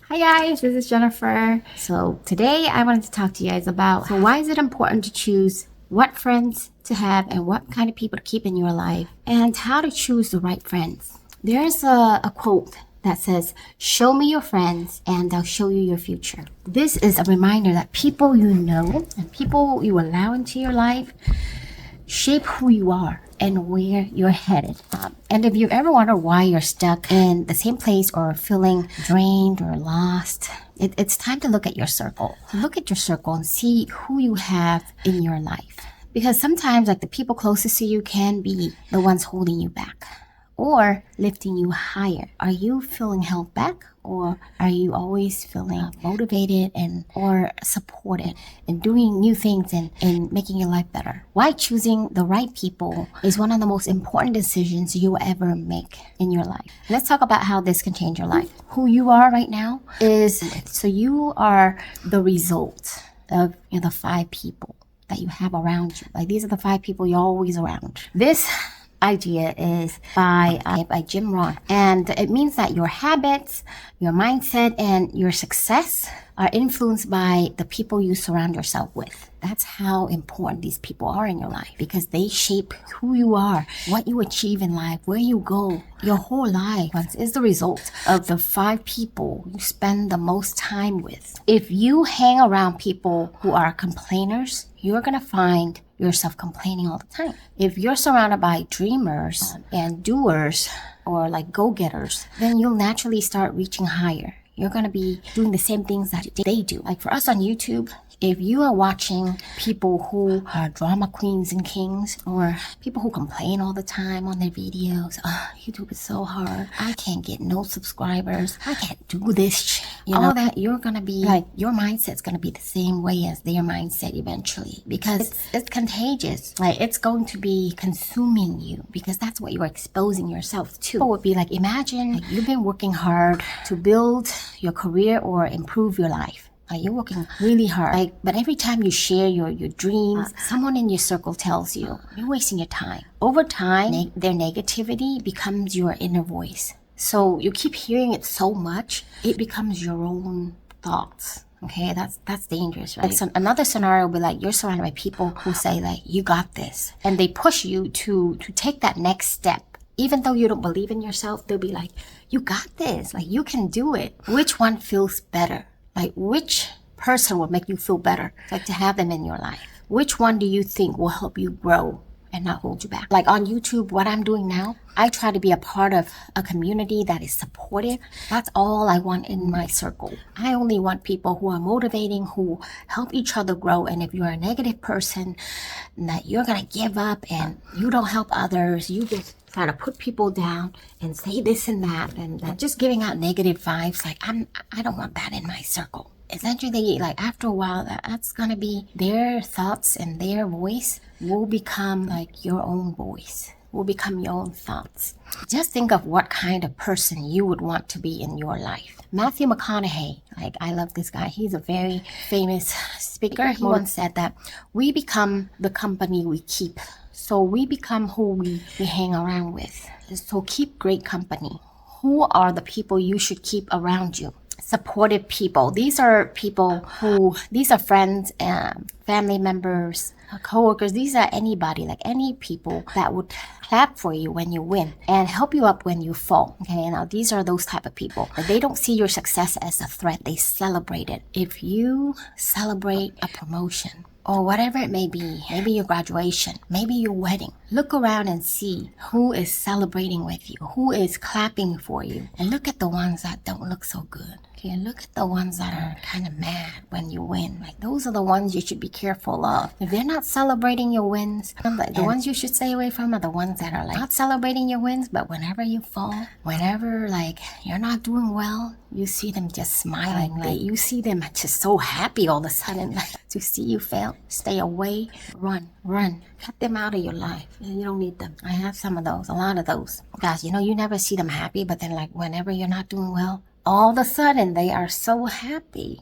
Hi guys, this is Jennifer. So today I wanted to talk to you guys about why is it important to choose what friends to have and what kind of people to keep in your life and how to choose the right friends. There's a quote that says, "Show me your friends and I'll show you your future." This is a reminder that people you know and people you allow into your life shape who you are and where you're headed. And if you ever wonder why you're stuck in the same place or feeling drained or lost, it's time to look at your circle. Look at your circle and see who you have in your life. Because sometimes the people closest to you can be the ones holding you back or lifting you higher. Are you feeling held back, or are you always feeling motivated or supported and doing new things and making your life better? Why choosing the right people is one of the most important decisions you'll ever make in your life. Let's talk about how this can change your life. Who you are right now so you are the result of the 5 people that you have around you. These are the 5 people you're always around. This idea is by Jim Rohn, and it means that your habits, your mindset, and your success are influenced by the people you surround yourself with. That's how important these people are in your life, because they shape who you are, what you achieve in life, where you go. Your whole life is the result of the 5 people you spend the most time with. If you hang around people who are complainers, you're gonna find yourself complaining all the time. If you're surrounded by dreamers and doers or go-getters, then you'll naturally start reaching higher. You're going to be doing the same things that they do. For us on YouTube, if you are watching people who are drama queens and kings, or people who complain all the time on their videos, YouTube is so hard, I can't get no subscribers, I can't do this, all that, you're going to be your mindset's going to be the same way as their mindset eventually, because it's contagious. It's going to be consuming you, because that's what you're exposing yourself to. It would be imagine you've been working hard to build your career or improve your life. You're working really hard, but every time you share your dreams, someone in your circle tells you, you're wasting your time. Over time, their negativity becomes your inner voice. So you keep hearing it so much, it becomes your own thoughts. Okay, that's dangerous, right? So another scenario would be you're surrounded by people who say you got this, and they push you to take that next step. Even though you don't believe in yourself, they'll be you got this, you can do it. Which one feels better? Which person will make you feel better? To have them in your life. Which one do you think will help you grow and not hold you back? On YouTube, what I'm doing now, I try to be a part of a community that is supportive. That's all I want in my circle. I only want people who are motivating, who help each other grow. And if you're a negative person, that you're going to give up and you don't help others, you just try to put people down and say this and that, and just giving out negative vibes, I don't want that in my circle. Essentially, after a while, that's gonna be their thoughts, and their voice will become your own voice, will become your own thoughts. Just think of what kind of person you would want to be in your life. Matthew McConaughey, I love this guy. He's a very famous speaker. He once said that we become the company we keep. So we become who we hang around with. So keep great company. Who are the people you should keep around you? Supportive people. These are friends, family members, coworkers. These are anybody, any people that would clap for you when you win and help you up when you fall. Okay, now these are those type of people. They don't see your success as a threat. They celebrate it. If you celebrate a promotion, or whatever it may be, maybe your graduation, maybe your wedding, look around and see who is celebrating with you, who is clapping for you, and look at the ones that don't look so good. Okay, look at the ones that are kind of mad when you win. Those are the ones you should be careful of. If they're not celebrating your wins, the ones you should stay away from are the ones that are not celebrating your wins, but whenever you fall, whenever you're not doing well, you see them just smiling. You see them just so happy all of a sudden to see you fail. Stay away, run. Cut them out of your life. You don't need them. I have some of those, a lot of those. Guys, you never see them happy, but then whenever you're not doing well, all of a sudden they are so happy.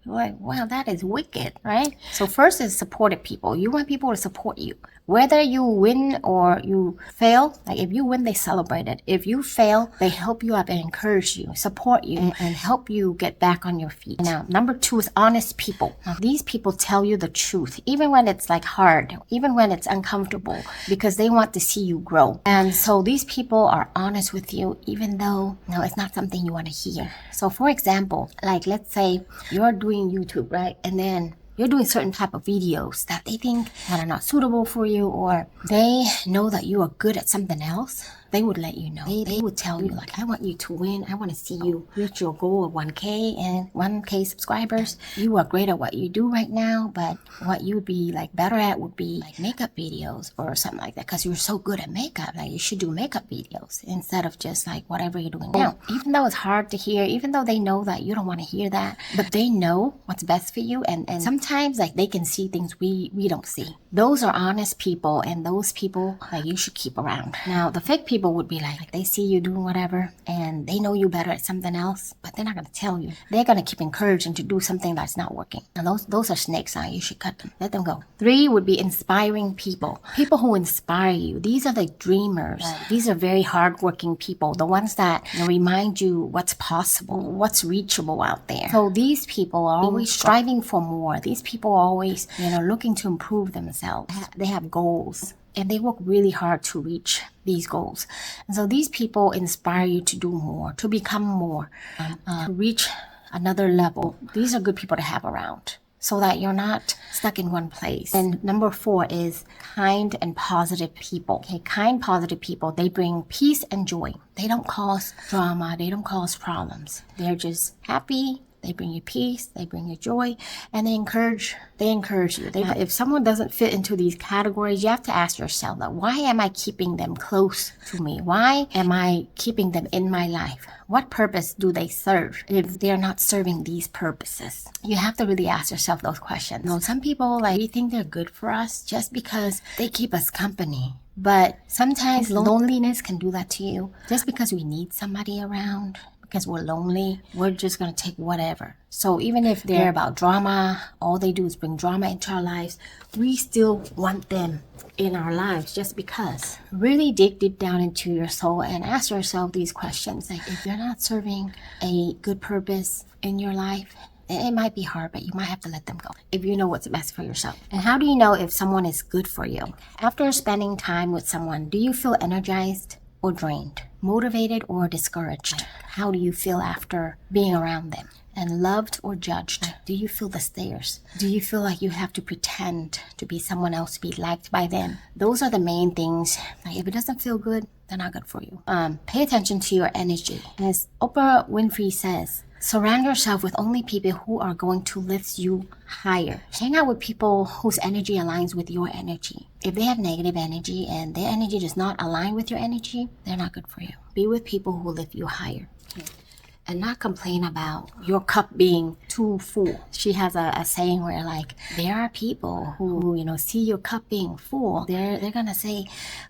You're like, wow, that is wicked, right? So first is supportive people. You want people to support you. Whether you win or you fail, like if you win, they celebrate it. If you fail, they help you up and encourage you, support you, and help you get back on your feet. Now, number 2 is honest people. Now, these people tell you the truth, even when it's like hard, even when it's uncomfortable, because they want to see you grow. And so these people are honest with you, even though, no, it's not something you want to hear. So for example, like let's say you're doing YouTube, right? And then you're doing certain type of videos that they think that are not suitable for you, or they know that you are good at something else. They would let you know. They would tell you, like, I want you to win. I want to see you reach your goal of 1K and 1K subscribers. You are great at what you do right now, but what you would be like better at would be like makeup videos or something like that, because you're so good at makeup. Like, you should do makeup videos instead of just like whatever you're doing now. Even though it's hard to hear, even though they know that you don't want to hear that, but they know what's best for you. And sometimes like they can see things we don't see. Those are honest people, and those people like you should keep around. Now, the fake people would be like they see you doing whatever and they know you better at something else, but they're not going to tell you. They're going to keep encouraging to do something that's not working. And those are snakes. You should cut them. Let them go. 3 would be inspiring people. People who inspire you. These are the dreamers. These are very hardworking people. The ones that remind you what's possible, what's reachable out there. So these people are always striving for more. These people are always, looking to improve themselves. They have goals, and they work really hard to reach these goals. And so these people inspire you to do more, to become more, to reach another level. These are good people to have around, so that you're not stuck in one place. And number 4 is kind and positive people. Okay, kind, positive people, they bring peace and joy. They don't cause drama. They don't cause problems. They're just happy. They bring you peace, they bring you joy, and they encourage you. If someone doesn't fit into these categories, you have to ask yourself, that why am I keeping them close to me? Why am I keeping them in my life? What purpose do they serve if they're not serving these purposes? You have to really ask yourself those questions. Some people, we think they're good for us just because they keep us company. But sometimes loneliness can do that to you. Just because we need somebody around, because we're lonely, we're just going to take whatever. So even if they're about drama, all they do is bring drama into our lives, we still want them in our lives just because. Really dig deep down into your soul and ask yourself these questions. Like, if you're not serving a good purpose in your life, it might be hard, but you might have to let them go if you know what's best for yourself. And how do you know if someone is good for you? After spending time with someone, do you feel energized or drained, motivated or discouraged? How do you feel after being around them? And loved or judged? Do you feel the stares? Do you feel like you have to pretend to be someone else to be liked by them? Those are the main things. If it doesn't feel good, they're not good for you. Pay attention to your energy. As Oprah Winfrey says, surround yourself with only people who are going to lift you higher. Hang out with people whose energy aligns with your energy. If they have negative energy and their energy does not align with your energy, they're not good for you. Be with people who lift you higher. Okay. And not complain about your cup being too full. She has a saying where there are people who see your cup being full. They're gonna say,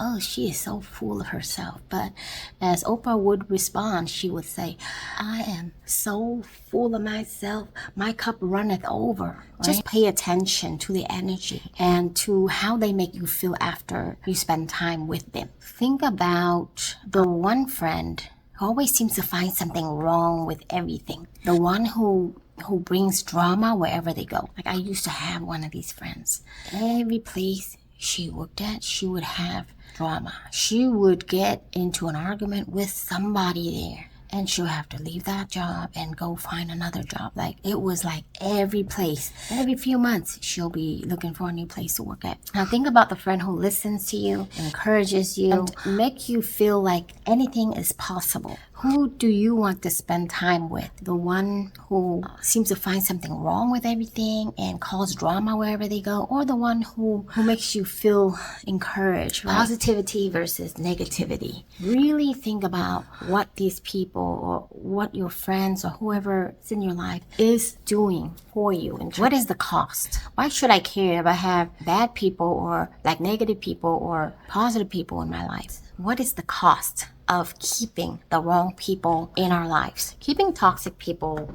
oh, she is so full of herself. But as Oprah would respond, she would say, I am so full of myself, my cup runneth over. Right? Just pay attention to the energy and to how they make you feel after you spend time with them. Think about the one friend who always seems to find something wrong with everything. The one who brings drama wherever they go. I used to have one of these friends. Every place she worked at, she would have drama. She would get into an argument with somebody there, and she'll have to leave that job and go find another job. It was every place. Every few months, she'll be looking for a new place to work at. Now think about the friend who listens to you, encourages you, and make you feel like anything is possible. Who do you want to spend time with? The one who seems to find something wrong with everything and cause drama wherever they go, or the one who makes you feel encouraged? Right? Positivity versus negativity. Really think about what these people or what your friends or whoever is in your life is doing for you. And what is the cost? Why should I care if I have bad people or negative people or positive people in my life? What is the cost of keeping the wrong people in our lives? Keeping toxic people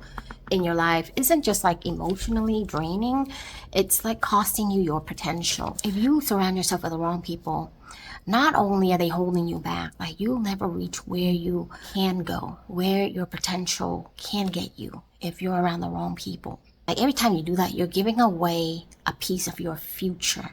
in your life isn't just like emotionally draining, it's like costing you your potential. If you surround yourself with the wrong people, not only are they holding you back, like you'll never reach where you can go, where your potential can get you if you're around the wrong people. Like every time you do that, you're giving away a piece of your future.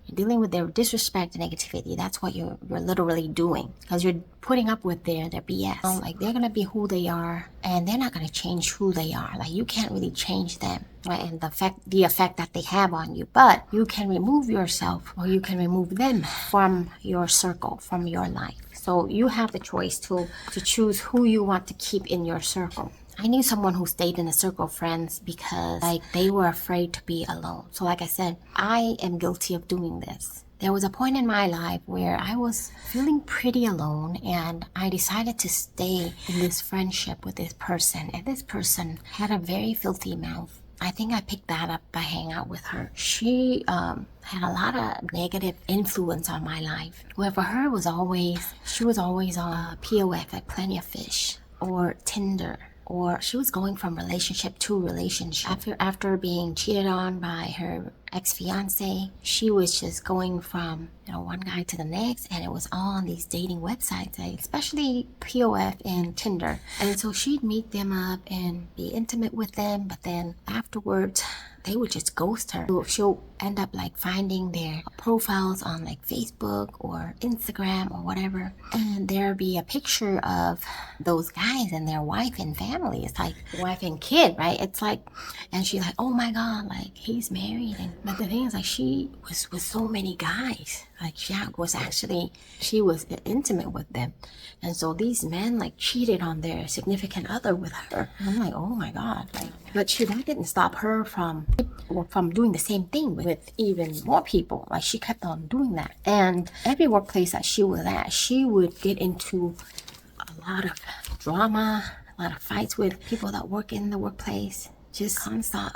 You're dealing with their disrespect and negativity. That's what you're literally doing, because you're putting up with their BS. Like they're gonna be who they are, and they're not gonna change who they are. Like you can't really change them, right? And the effect that they have on you. But you can remove yourself, or you can remove them from your circle, from your life. So you have the choice to choose who you want to keep in your circle. I knew someone who stayed in a circle of friends because like they were afraid to be alone. So like I said, I am guilty of doing this. There was a point in my life where I was feeling pretty alone, and I decided to stay in this friendship with this person. And this person had a very filthy mouth. I think I picked that up by hanging out with her. She had a lot of negative influence on my life. Where for her she was always on POF, like Plenty of Fish, or Tinder. Or she was going from relationship to relationship. After being cheated on by her ex-fiance, she was just going from one guy to the next, and it was all on these dating websites, especially POF and Tinder. And so she'd meet them up and be intimate with them, but then afterwards they would just ghost her. So she'll end up like finding their profiles on like Facebook or Instagram or whatever, and there'll be a picture of those guys and their wife and family. It's like wife and kid, right? It's like, and she's like, oh my god, like he's married. But the thing is, like, she was with so many guys. Like she was intimate with them, and so these men like cheated on their significant other with her. And I'm like, oh my god, like, but that didn't stop her from doing the same thing with even more people. Like she kept on doing that, and every workplace that she was at, she would get into a lot of drama, a lot of fights with people that work in the workplace. Just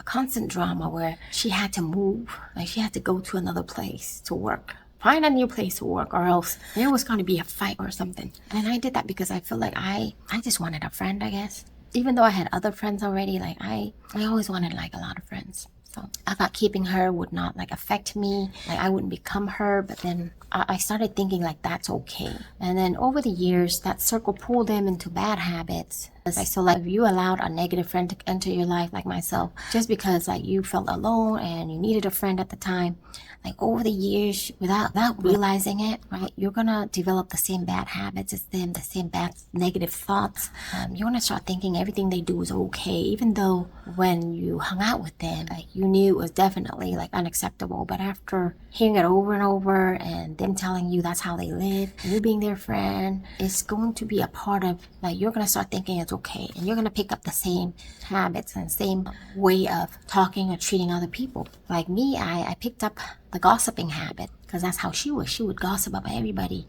constant drama where she had to move, like she had to go to another place to work, find a new place to work, or else there was going to be a fight or something. And I did that because I feel like I just wanted a friend, I guess. Even though I had other friends already, like I always wanted like a lot of friends. So I thought keeping her would not like affect me, like I wouldn't become her. But then I started thinking like that's okay. And then over the years, that circle pulled them into bad habits. So like if you allowed a negative friend to enter your life, like myself, just because like you felt alone and you needed a friend at the time, like over the years, without realizing it, right, you're gonna develop the same bad habits as them, the same bad negative thoughts. You're gonna start thinking everything they do is okay, even though when you hung out with them, like you knew it was definitely like unacceptable. But after hearing it over and over, and them telling you that's how they live, and you being their friend, it's going to be a part of, like, you're gonna start thinking it's okay, and you're gonna pick up the same habits and same way of talking or treating other people. Like me, I picked up the gossiping habit because that's how she was. She would gossip about everybody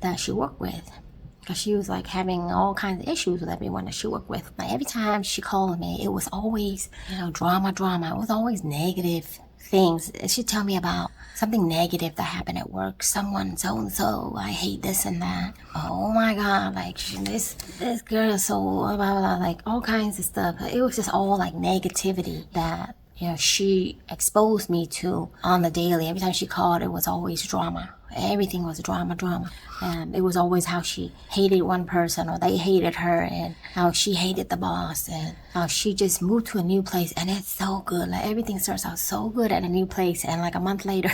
that she worked with, because she was like having all kinds of issues with everyone that she worked with. Like every time she called me, it was always drama. It was always negative things. She'd tell me about something negative that happened at work. Someone so and so, I hate this and that. Oh my god, like this girl is so blah, blah, blah, like all kinds of stuff. It was just all like negativity that she exposed me to on the daily. Every time she called, it was always drama. Everything was drama. And it was always how she hated one person, or they hated her, and how she hated the boss, and how she just moved to a new place. And it's so good. Like everything starts out so good at a new place. And like a month later,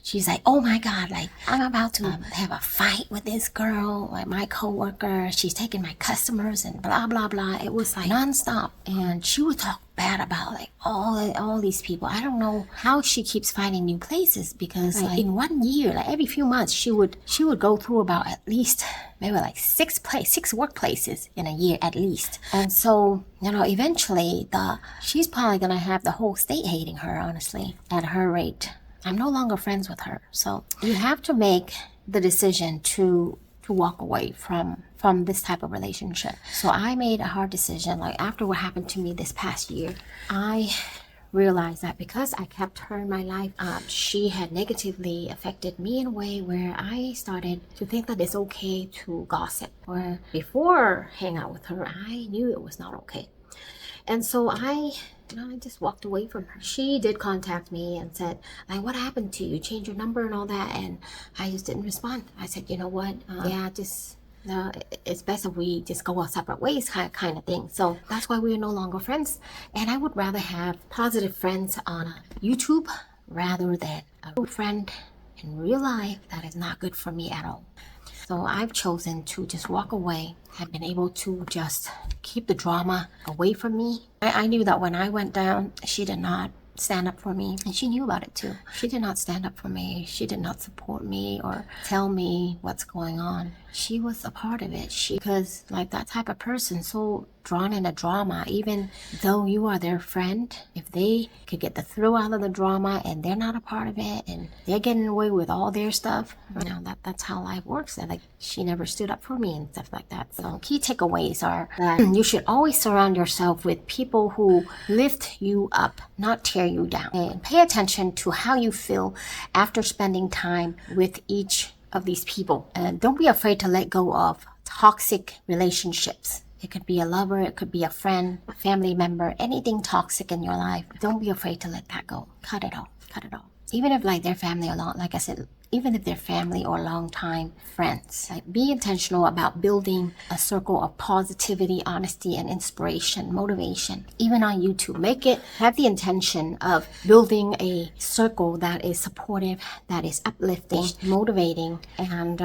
she's like, oh my god, like I'm about to have a fight with this girl, like my coworker. She's taking my customers and blah, blah, blah. It was like nonstop. And she would talk bad about like all these people. I don't know how she keeps finding new places, because like in 1 year, like every few months, she would go through about at least maybe like six workplaces in a year at least. And so eventually she's probably gonna have the whole state hating her, honestly, at her rate. I'm no longer friends with her. So you have to make the decision to walk away from this type of relationship. So I made a hard decision. Like after what happened to me this past year, I realized that because I kept her in my life, she had negatively affected me in a way where I started to think that it's okay to gossip. Where before hanging out with her, I knew it was not okay. And so I just walked away from her. She did contact me and said, like, what happened to you? Change your number and all that. And I just didn't respond. I said, you know what? No, it's best if we just go our separate ways, kind of thing. So that's why we are no longer friends. And I would rather have positive friends on YouTube rather than a good friend in real life that is not good for me at all. So I've chosen to just walk away. I've been able to just keep the drama away from me. I knew that when I went down, she did not stand up for me, and she knew about it too. She did not stand up for me. She did not support me or tell me what's going on. She was a part of it. Because like that type of person, so drawn in a drama, even though you are their friend, if they could get the thrill out of the drama and they're not a part of it and they're getting away with all their stuff, that's how life works. And like, she never stood up for me and stuff like that. So key takeaways are that you should always surround yourself with people who lift you up, not tear you down. And pay attention to how you feel after spending time with each of these people. And don't be afraid to let go of toxic relationships. It could be a lover, it could be a friend, a family member, anything toxic in your life. Don't be afraid to let that go. Cut it off. Even if like their family or like I said, even if they're family or long-time friends. Like, be intentional about building a circle of positivity, honesty, and inspiration, motivation. Even on YouTube, have the intention of building a circle that is supportive, that is uplifting, motivating, and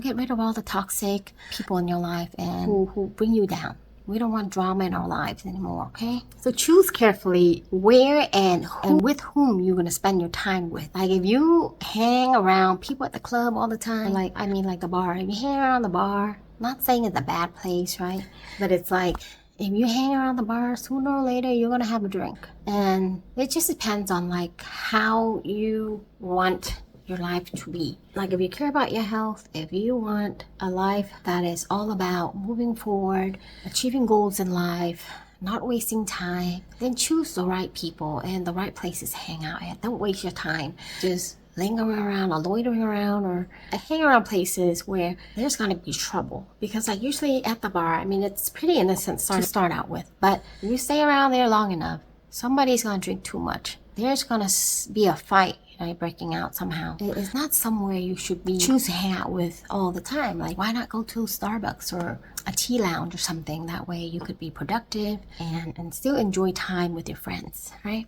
get rid of all the toxic people in your life and who bring you down. We don't want drama in our lives anymore, okay? So choose carefully where and with whom you're going to spend your time with. Like, if you hang around people at the club all the time, like the bar. If you hang around the bar, I'm not saying it's a bad place, right? But it's like, if you hang around the bar, sooner or later, you're going to have a drink. And it just depends on, like, how you want your life to be. Like, if you care about your health, if you want a life that is all about moving forward, achieving goals in life, not wasting time, then choose the right people and the right places to hang out at. Don't waste your time just lingering around or loitering around or hang around places where there's going to be trouble. Because like, usually at the bar, it's pretty innocent to start out with, but if you stay around there long enough, somebody's going to drink too much. There's going to be a fight breaking out somehow. It's not somewhere you should be choose to hang out with all the time. Like, why not go to Starbucks or a tea lounge or something? That way you could be productive and still enjoy time with your friends, right?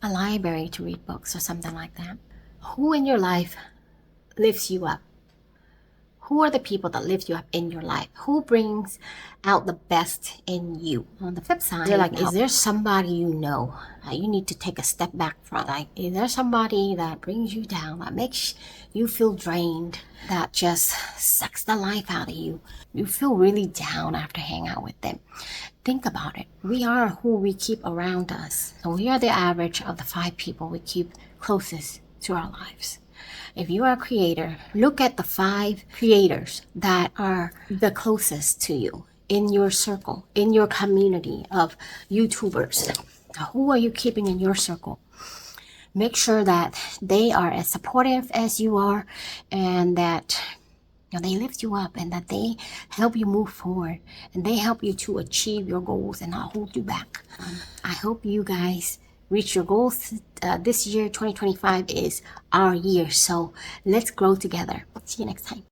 A library to read books or something like that. Who in your life lifts you up? Who are the people that lift you up in your life? Who brings out the best in you? On the flip side, they're like, is there somebody you know that you need to take a step back from? Like, is there somebody that brings you down, that makes you feel drained, that just sucks the life out of you? You feel really down after hanging out with them. Think about it. We are who we keep around us. So we are the average of the 5 people we keep closest to our lives. If you are a creator, look at the 5 creators that are the closest to you in your circle, in your community of YouTubers. Who are you keeping in your circle? Make sure that they are as supportive as you are, and that they lift you up, and that they help you move forward, and they help you to achieve your goals and not hold you back. I hope you guys reach your goals. This year, 2025, is our year. So let's grow together. See you next time.